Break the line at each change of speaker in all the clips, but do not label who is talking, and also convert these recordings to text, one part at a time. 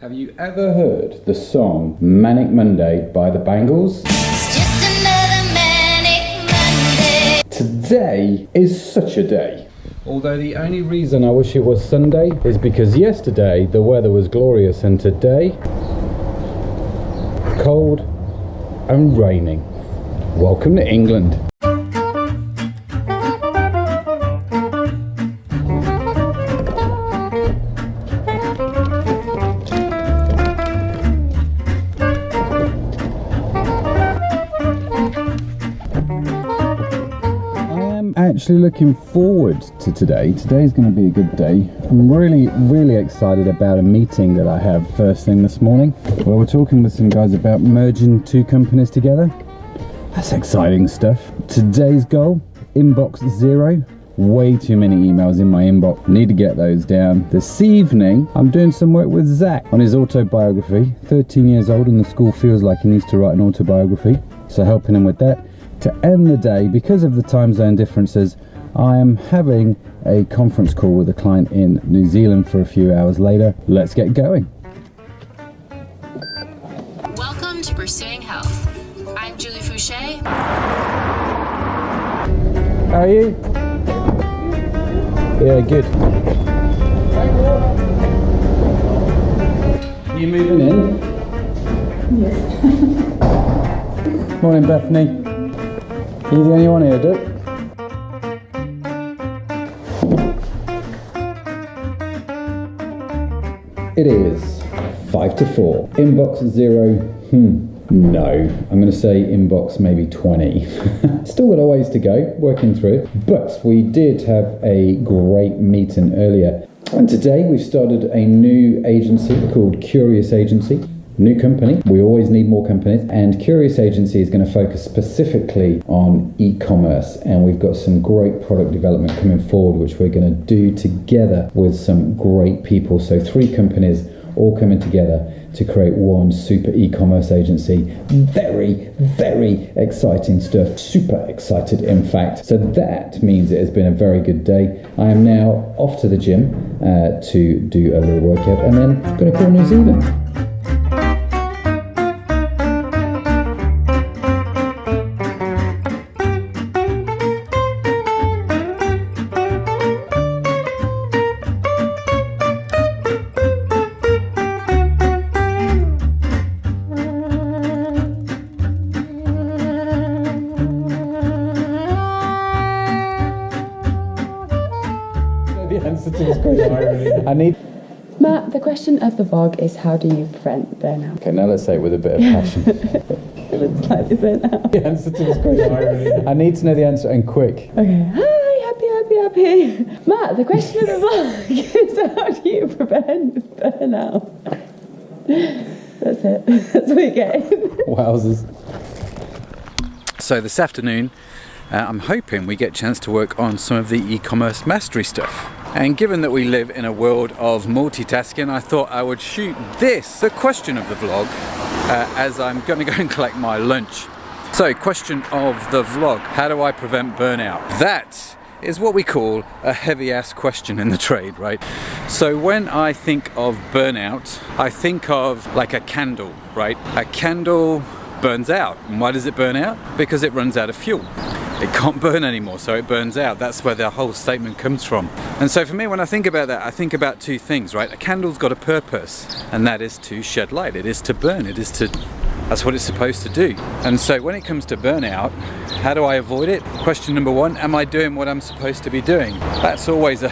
Have you ever heard the song Manic Monday by the Bangles?
It's just another Manic Monday.
Today is such a day. Although the only reason I wish it was Sunday is because yesterday the weather was glorious and today cold and raining. Welcome to England. Actually looking forward to today. Today's going to be a good day. I'm really excited about a meeting that I have first thing this morning where we're talking with some guys about merging two companies together. That's exciting stuff. Today's goal, inbox 0. Way too many emails in my inbox. Need to get those down. This evening I'm doing some work with Zach on his autobiography. 13 years old and the school feels like he needs to write an autobiography, so helping him with that. To end the day, because of the time zone differences, I am having a conference call with a client in New Zealand for a few hours later. Let's get going.
Welcome to Pursuing Health. I'm Julie Fouché.
How are you? Yeah, good. Are you moving in?
Yes.
Morning, Bethany. Are you the only one here, Dick? It is 5 to 4. Inbox 0. No. I'm going to say inbox maybe 20. Still got a ways to go, working through it. But we did have a great meeting earlier. And today we've started a new agency called Curious Agency. New company. We always need more companies, and Curious Agency is going to focus specifically on e-commerce, and we've got some great product development coming forward which we're going to do together with some great people. So 3 companies all coming together to create one super e-commerce agency. Very exciting stuff. Super excited, in fact. So that means it has been a very good day. I am now off to the gym to do a little workout, and then going to call New Zealand. I need...
Matt, the question of the vlog is, how do you prevent burnout?
Okay, now let's say it with a bit of passion.
It's slightly burnout.
The answer to this question. I need to know the answer, and quick.
Okay. Hi, happy. Matt, the question of the vlog is, how do you prevent burnout? That's it. That's what you get.
Wowzers. So this afternoon, I'm hoping we get a chance to work on some of the e-commerce mastery stuff. And given that we live in a world of multitasking, I thought I would shoot this, the question of the vlog, as I'm going to go and collect my lunch. So, question of the vlog, how do I prevent burnout? That is what we call a heavy-ass question in the trade, right? So when I think of burnout, I think of like a candle, right? A candle burns out. And why does it burn out? Because it runs out of fuel. It can't burn anymore, so it burns out. That's where the whole statement comes from. And so for me, when I think about that, I think about 2 things, right? A candle's got a purpose, and that is to shed light. It is to burn. That's what it's supposed to do. And so when it comes to burnout, how do I avoid it? Question number 1, am I doing what I'm supposed to be doing? That's always a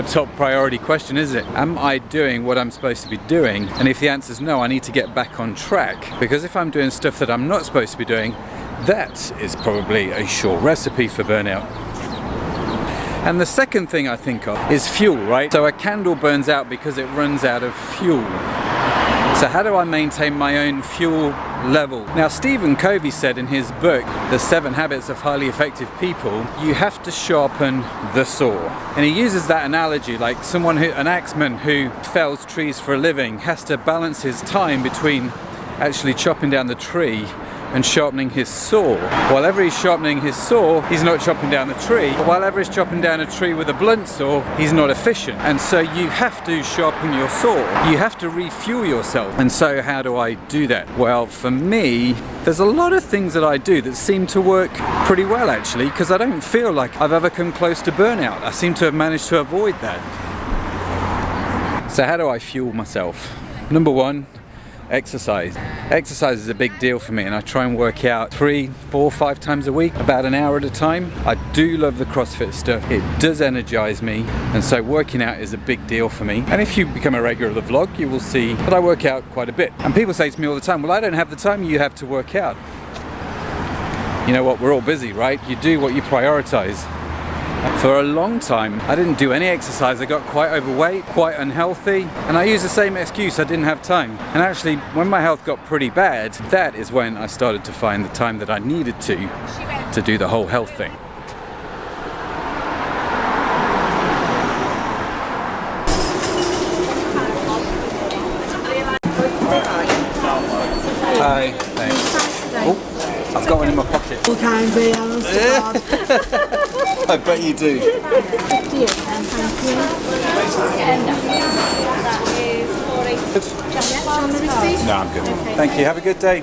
top priority question, isn't it? Am I doing what I'm supposed to be doing? And if the answer is no, I need to get back on track. Because if I'm doing stuff that I'm not supposed to be doing, that is probably a sure recipe for burnout. And the second thing I think of is fuel, right? So a candle burns out because it runs out of fuel. So how do I maintain my own fuel level? Now, Stephen Covey said in his book, The 7 Habits of Highly Effective People, you have to sharpen the saw. And he uses that analogy like an axeman who fells trees for a living has to balance his time between actually chopping down the tree and sharpening his saw. While ever he's sharpening his saw, he's not chopping down the tree. While ever he's chopping down a tree with a blunt saw, he's not efficient. And so you have to sharpen your saw. You have to refuel yourself. And so how do I do that? Well, for me, there's a lot of things that I do that seem to work pretty well actually, because I don't feel like I've ever come close to burnout. I seem to have managed to avoid that. So how do I fuel myself? Number one, exercise. Exercise is a big deal for me, and I try and work out 3, 4, 5 times a week, about an hour at a time. I do love the CrossFit stuff. It does energize me, and so working out is a big deal for me. And if you become a regular of the vlog, you will see that I work out quite a bit. And people say to me all the time, well, I don't have the time you have to work out. You know what, we're all busy, right? You do what you prioritize. For a long time, I didn't do any exercise. I got quite overweight, quite unhealthy, and I used the same excuse, I didn't have time. And actually, when my health got pretty bad, that is when I started to find the time that I needed to do the whole health thing. Hi, thanks. Oh, I've got one in my pocket.
All kinds of yellows.
I bet you do.
50 thank you.
No, I'm good. Thank you. Have a good day.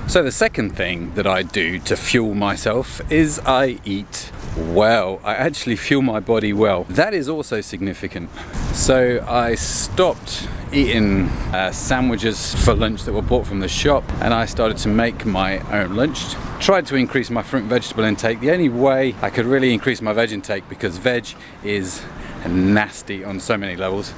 So the second thing that I do to fuel myself is I eat well. I actually fuel my body well. That is also significant. So I stopped eating sandwiches for lunch that were bought from the shop, and I started to make my own lunch. Tried to increase my fruit and vegetable intake. The only way I could really increase my veg intake, because veg is nasty on so many levels,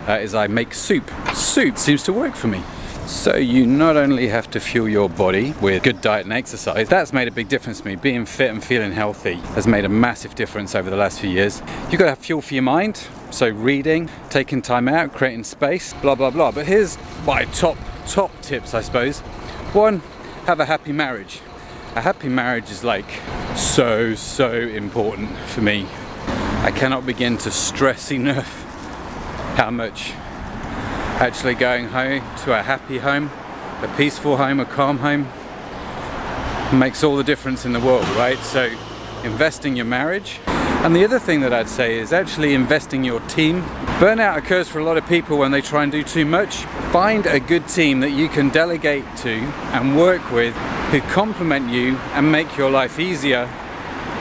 is I make soup. Soup seems to work for me. So you not only have to fuel your body with good diet and exercise, that's made a big difference to me. Being fit and feeling healthy has made a massive difference over the last few years. You've got to have fuel for your mind, so reading, taking time out, creating space, blah blah blah. But here's my top tips, I suppose. One, have a happy marriage. A happy marriage is like so important for me. I cannot begin to stress enough how much actually going home to a happy home, a peaceful home, a calm home makes all the difference in the world, right? So investing your marriage. And the other thing that I'd say is actually investing your team. Burnout occurs for a lot of people when they try and do too much. Find a good team that you can delegate to and work with, who complement you and make your life easier,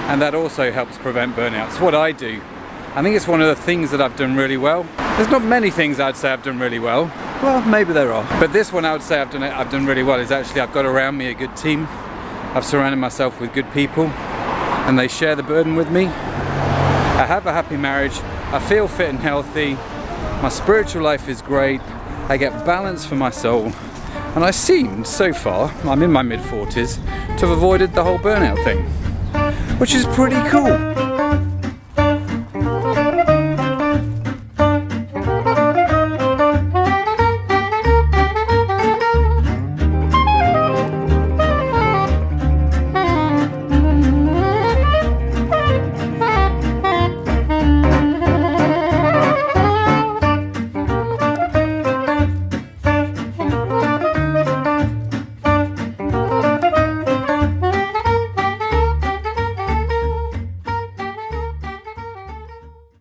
and that also helps prevent burnout. It's what I do. I think it's one of the things that I've done really well. There's not many things I'd say I've done really well. Well, maybe there are. But this one I would say I've done really well is actually I've got around me a good team. I've surrounded myself with good people, and they share the burden with me. I have a happy marriage. I feel fit and healthy. My spiritual life is great. I get balance for my soul. And I seem, so far, I'm in my mid-40s, to have avoided the whole burnout thing, which is pretty cool.